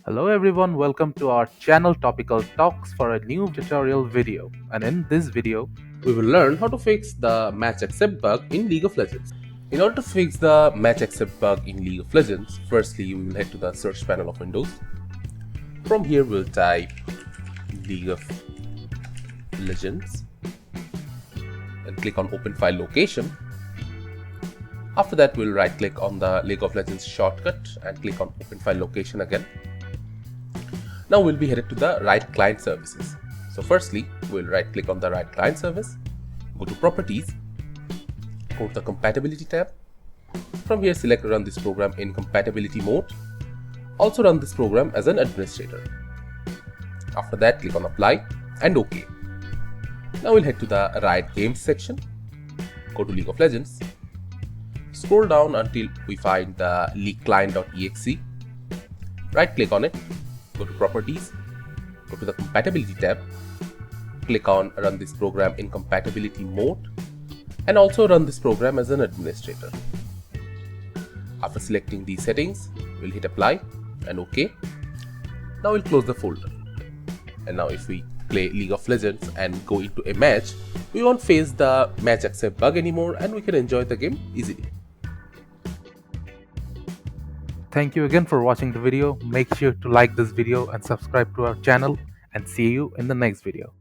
Hello everyone, welcome to our channel Topical Talks for a new tutorial video. And in this video, We will learn how to fix the match accept bug in League of Legends. In order to fix the match accept bug in League of Legends, firstly we will head to the search panel of Windows. From here we'll type League of Legends and click on open file location. After that we'll right click on the League of Legends shortcut and click on open file location again. Now we'll be headed to the write client services. So firstly, we'll right click on the write client service, go to properties, go to the compatibility tab. From here select run this program in compatibility mode. Also run this program as an administrator. After that click on apply and OK. Now we'll head to the write games section, go to League of Legends, scroll down until we find the league client.exe, right click on it, go to properties, go to the compatibility tab, click on run this program in compatibility mode and also run this program as an administrator. After selecting these settings, we'll hit apply and OK. Now we'll close the folder. And now if we play League of Legends and go into a match, we won't face the match accept bug anymore and we can enjoy the game easily. thank you again for watching the video. Make sure to like this video and subscribe to our channel and see you in the next video.